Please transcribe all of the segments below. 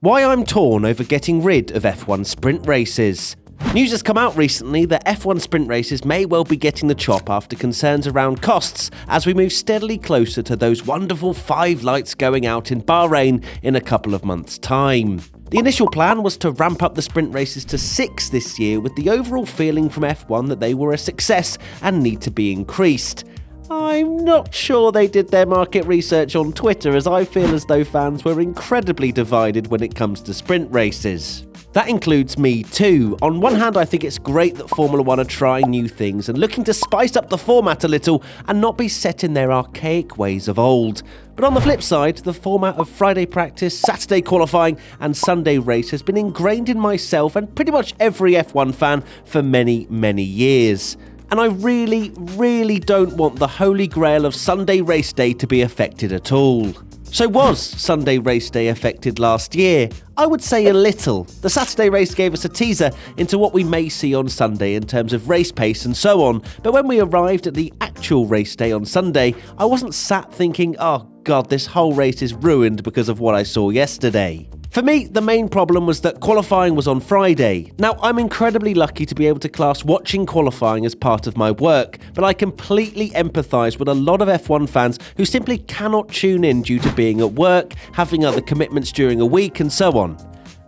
Why I'm torn over getting rid of F1 sprint races. News has come out recently that F1 sprint races may well be getting the chop after concerns around costs as we move steadily closer to those wonderful 5 lights going out in Bahrain in a couple of months' time. The initial plan was to ramp up the sprint races to 6 this year, with the overall feeling from F1 that they were a success and need to be increased. I'm not sure they did their market research on Twitter, as I feel as though fans were incredibly divided when it comes to sprint races. That includes me too. On one hand, I think it's great that Formula 1 are trying new things and looking to spice up the format a little and not be set in their archaic ways of old. But on the flip side, the format of Friday practice, Saturday qualifying and Sunday race has been ingrained in myself and pretty much every F1 fan for many, many years. And I really don't want the holy grail of Sunday race day to be affected at all. So was Sunday race day affected last year? I would say a little. The Saturday race gave us a teaser into what we may see on Sunday in terms of race pace and so on, but when we arrived at the actual race day on Sunday, I wasn't sat thinking, oh god, this whole race is ruined because of what I saw yesterday. For me, the main problem was that qualifying was on Friday. Now, I'm incredibly lucky to be able to class watching qualifying as part of my work, but I completely empathise with a lot of F1 fans who simply cannot tune in due to being at work, having other commitments during a week, and so on.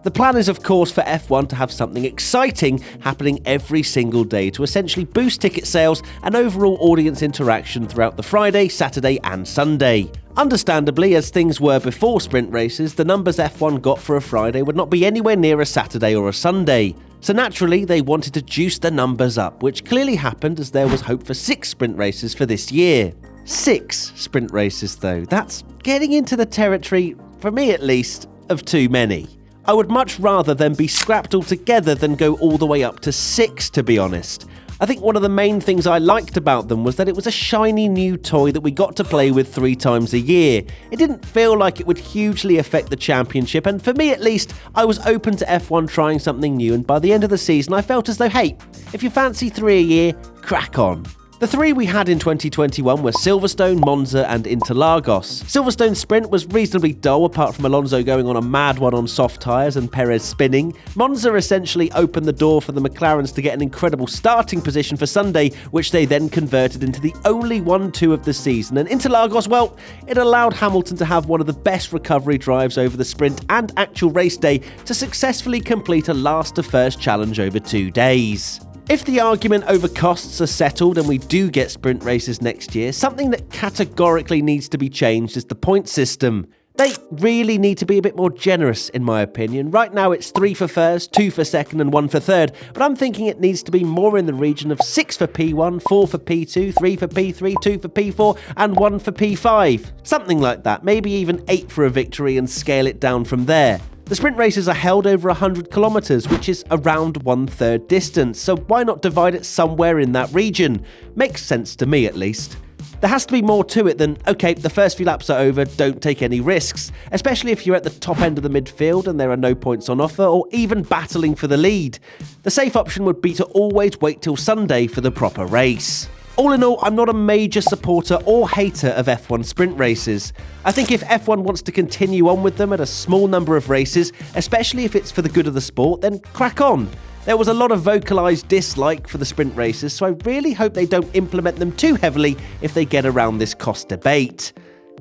The plan is, of course, for F1 to have something exciting happening every single day to essentially boost ticket sales and overall audience interaction throughout the Friday, Saturday and Sunday. Understandably, as things were before sprint races, the numbers F1 got for a Friday would not be anywhere near a Saturday or a Sunday. So naturally, they wanted to juice the numbers up, which clearly happened as there was hope for 6 sprint races for this year. 6 sprint races though, that's getting into the territory, for me at least, of too many. I would much rather them be scrapped altogether than go all the way up to 6, to be honest. I think one of the main things I liked about them was that it was a shiny new toy that we got to play with 3 times a year. It didn't feel like it would hugely affect the championship, and for me at least, I was open to F1 trying something new, and by the end of the season I felt as though, hey, if you fancy 3 a year, crack on. The 3 we had in 2021 were Silverstone, Monza and Interlagos. Silverstone Sprint was reasonably dull apart from Alonso going on a mad one on soft tyres and Perez spinning. Monza essentially opened the door for the McLarens to get an incredible starting position for Sunday, which they then converted into the only 1-2 of the season. And Interlagos, well, it allowed Hamilton to have one of the best recovery drives over the sprint and actual race day to successfully complete a last to first challenge over 2 days. If the argument over costs are settled and we do get sprint races next year, something that categorically needs to be changed is the point system. They really need to be a bit more generous, in my opinion. Right now it's 3 for first, 2 for second and 1 for third, but I'm thinking it needs to be more in the region of 6 for P1, 4 for P2, 3 for P3, 2 for P4 and 1 for P5. Something like that, maybe even 8 for a victory and scale it down from there. The sprint races are held over 100 kilometres, which is around 1/3 distance, so why not divide it somewhere in that region? Makes sense to me at least. There has to be more to it than, okay, the first few laps are over, don't take any risks, especially if you're at the top end of the midfield and there are no points on offer, or even battling for the lead. The safe option would be to always wait till Sunday for the proper race. All in all, I'm not a major supporter or hater of F1 sprint races. I think if F1 wants to continue on with them at a small number of races, especially if it's for the good of the sport, then crack on. There was a lot of vocalised dislike for the sprint races, so I really hope they don't implement them too heavily if they get around this cost debate.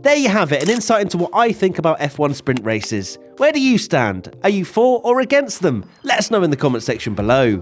There you have it, an insight into what I think about F1 sprint races. Where do you stand? Are you for or against them? Let us know in the comment section below.